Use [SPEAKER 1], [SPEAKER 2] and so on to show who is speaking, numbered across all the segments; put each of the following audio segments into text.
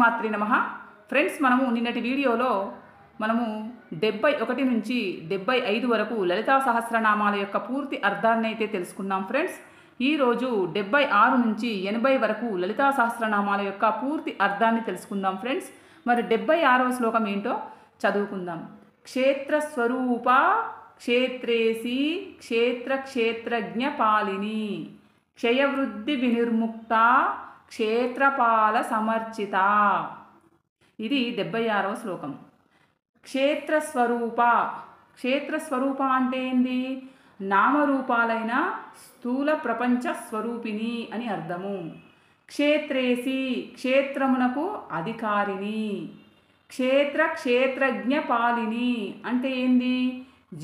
[SPEAKER 1] శ్రీమాత్రే నమః. ఫ్రెండ్స్, మనము నిన్నటి వీడియోలో 71 నుంచి 75 వరకు లలితా సహస్రనామాల యొక్క పూర్తి అర్థాన్ని అయితే తెలుసుకున్నాం ఫ్రెండ్స్. ఈరోజు 76 నుంచి 80 వరకు లలితా సహస్రనామాల యొక్క పూర్తి అర్థాన్ని తెలుసుకుందాం ఫ్రెండ్స్. మరి 76వ శ్లోకం ఏంటో చదువుకుందాం. క్షేత్రస్వరూప క్షేత్రేసి క్షేత్రజ్ఞ పాలిని క్షయవృద్ధి వినిర్ముక్త క్షేత్రపాల సమర్చిత. ఇది 76వ శ్లోకం. క్షేత్రస్వరూప అంటే ఏంది? నామరూపాలైన స్థూల ప్రపంచ స్వరూపిణి అని అర్థము. క్షేత్రేసి క్షేత్రమునకు అధికారిని. క్షేత్రజ్ఞ పాలిని అంటే ఏంది?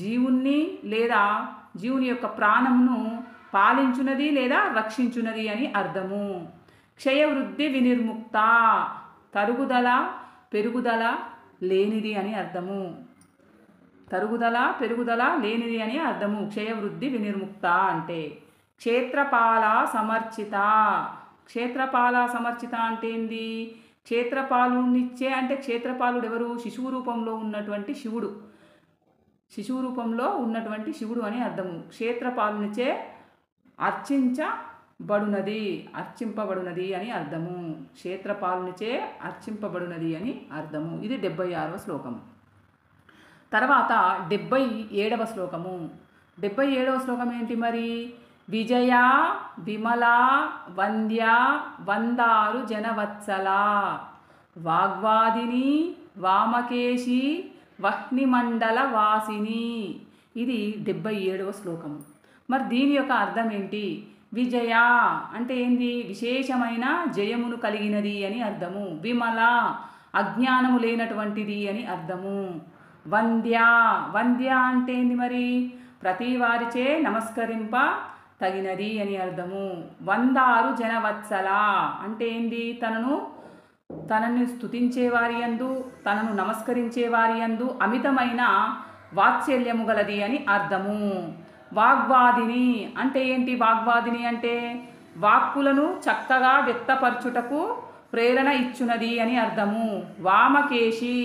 [SPEAKER 1] జీవుణ్ణి లేదా జీవుని యొక్క ప్రాణమును పాలించున్నది లేదా రక్షించున్నది అని అర్థము. క్షయవృద్ధి వినిర్ముక్త తరుగుదల పెరుగుదల లేనిది అని అర్థము. పెరుగుదల లేనిది అని అర్థము. క్షయవృద్ధి వినిర్ముక్త అంటే క్షేత్రపాల సమర్చిత. క్షేత్రపాల సమర్చిత అంటే ఏంది? క్షేత్రపాలునిచ్చే అంటే క్షేత్రపాలుడు ఎవరు? శిశువు రూపంలో ఉన్నటువంటి శివుడు. శిశువు రూపంలో ఉన్నటువంటి శివుడు అని అర్థము. క్షేత్రపాలునిచే అర్చింపబడునది అని అర్థము. క్షేత్రపాలునిచే అర్చింపబడునది అని అర్థము. ఇది 76వ శ్లోకము. తర్వాత 77వ శ్లోకము. 77వ శ్లోకం ఏంటి మరి? విజయ విమల వంద్య వందారు జనవత్సల వాగ్వాదిని వామకేశి వహ్నిమండల వాసిని. ఇది 77వ శ్లోకము. మరి దీని యొక్క అర్థం ఏంటి? విజయ అంటే ఏంది? విశేషమైన జయమును కలిగినది అని అర్థము. విమల అజ్ఞానము లేనటువంటిది అని అర్థము. వంద్య అంటే ఏంది మరి? ప్రతి వారిచే నమస్కరింప తగినది అని అర్థము. వందారు జనవత్సల అంటే ఏంది? తనని స్తుతించేవారి యందు తనను నమస్కరించేవారి యందు అమితమైన వాత్సల్యము గలది అని అర్థము. వాగ్వాదిని అంటే ఏంటి? వాగ్వాదిని అంటే వాక్కులను చక్కగా వ్యక్తపరచుటకు ప్రేరణ ఇచ్చునది అని అర్థము. వామకేశి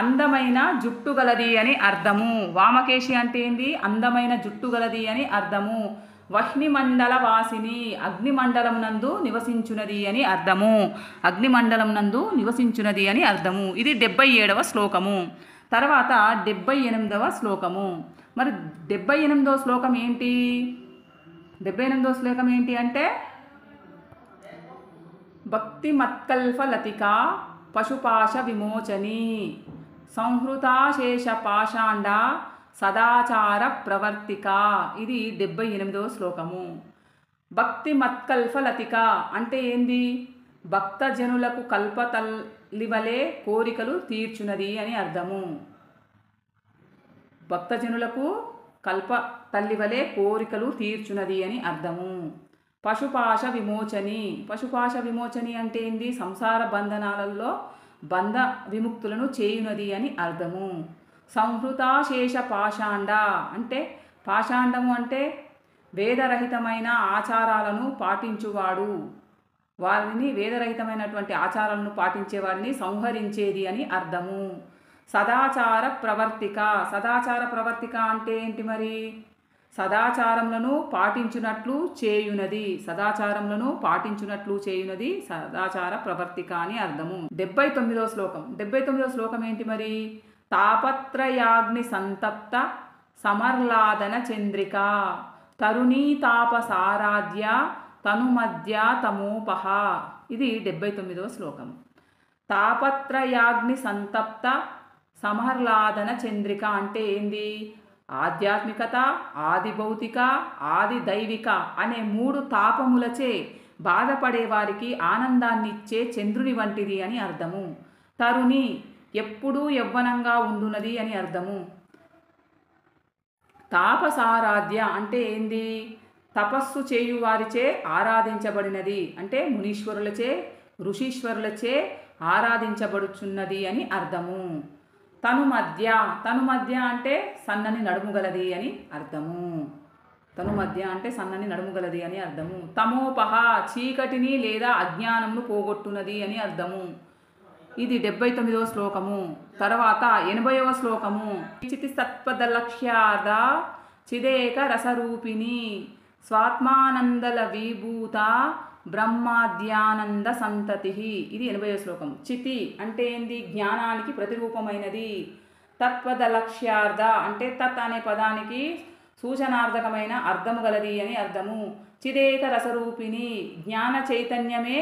[SPEAKER 1] అందమైన జుట్టు గలది అని అర్థము. వామకేశి అంటే ఏంది? అందమైన జుట్టు గలది అని అర్థము. వహ్నిమండల వాసిని అగ్నిమండలం నందు నివసించునది అని అర్థము. అగ్నిమండలం నందు నివసించునది అని అర్థము. ఇది 77వ శ్లోకము. తర్వాత 78వ శ్లోకము. మరి 78వ శ్లోకం ఏంటి? 78వ శ్లోకం ఏంటి అంటే భక్తి మత్కల్ప లతిక పశుపాశ విమోచని సంహృతాశేష పాషాండ సదాచార ప్రవర్తిక. ఇది 78వ శ్లోకము. భక్తి మత్కల్ప లతిక అంటే ఏంది? భక్తజనులకు కల్పతల్లివలే కోరికలు తీర్చునది అని అర్థము. భక్తజనులకు కల్ప తల్లివలే కోరికలు తీర్చునది అని అర్థము. పశుపాశ విమోచని అంటే ఏంది? సంసార బంధనాలలో బంధ విముక్తులను చేయునది అని అర్థము. సంహృతాశేష పాషాండ అంటే పాషాండము అంటే వేదరహితమైన ఆచారాలను పాటించువాడు. వేదరహితమైనటువంటి ఆచారాలను పాటించే వారిని సంహరించేది అని అర్థము. సదాచార ప్రవర్తిక అంటే ఏంటి మరి? సదాచారములను పాటించునట్లు చేయునది. సదాచార ప్రవర్తిక అని అర్థము. 79వ శ్లోకం. 79వ శ్లోకం ఏంటి మరి? తాపత్రయాగ్ని సంతప్త సమర్లాదన చంద్రిక తరుణీ తాపసారాధ్య తనుమధ్య తమోపహ. ఇది 79వ శ్లోకం. తాపత్రయాగ్ని సంతప్త సమర్లాదన చంద్రిక అంటే ఏంది? ఆధ్యాత్మికత, ఆది భౌతిక, ఆది దైవిక అనే 3 తాపములచే బాధపడే వారికి ఆనందాన్నిచ్చే చంద్రుని వంటిది అని అర్థము. తరుణి ఎప్పుడూ యవ్వనంగా ఉండునది అని అర్థము. తాపసారాధ్య అంటే ఏంది? తపస్సు చేయువారిచే ఆరాధించబడినది అంటే మునీశ్వరులచే ఋషీశ్వరులచే ఆరాధించబడుచున్నది అని అర్థము. తనుమధ్య అంటే సన్నని నడుముగలది అని అర్థము. తమోపహ చీకటిని లేదా అజ్ఞానమును పోగొట్టునది అని అర్థము. ఇది 79వ శ్లోకము. తర్వాత 80వ శ్లోకము. చితి సత్పద లక్ష్యార్థ చిదేక రసరూపిణి స్వాత్మానందల విభూత బ్రహ్మాద్యానంద సంతతి. ఇది 80వ శ్లోకం. చితి అంటే ఏంది? జ్ఞానానికి ప్రతిరూపమైనది. తత్పద లక్ష్యార్థ అంటే తత్ అనే పదానికి సూచనార్థకమైన అర్థము గలది అని అర్థము. చిదేక రసరూపిణి జ్ఞాన చైతన్యమే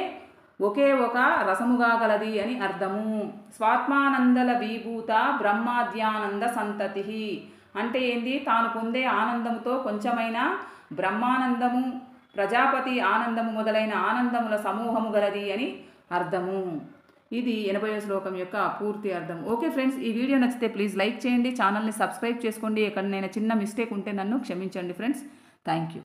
[SPEAKER 1] ఒకే ఒక రసముగా గలది అని అర్థము. స్వాత్మానందల విభూత బ్రహ్మాద్యానంద సంతతి అంటే ఏంది? తాను పొందే ఆనందముతో కొంచెమైన బ్రహ్మానందము, ప్రజాపతి ఆనందము మొదలైన ఆనందముల సమూహము గలది అని అర్థము. ఇది 80వ శ్లోకం యొక్క పూర్తి అర్థం. ఓకే ఫ్రెండ్స్, ఈ వీడియో నచ్చితే ప్లీజ్ లైక్ చేయండి, ఛానల్ని సబ్స్క్రైబ్ చేసుకోండి. ఎక్కడైనా చిన్న మిస్టేక్ ఉంటే నన్ను క్షమించండి ఫ్రెండ్స్. Thank you.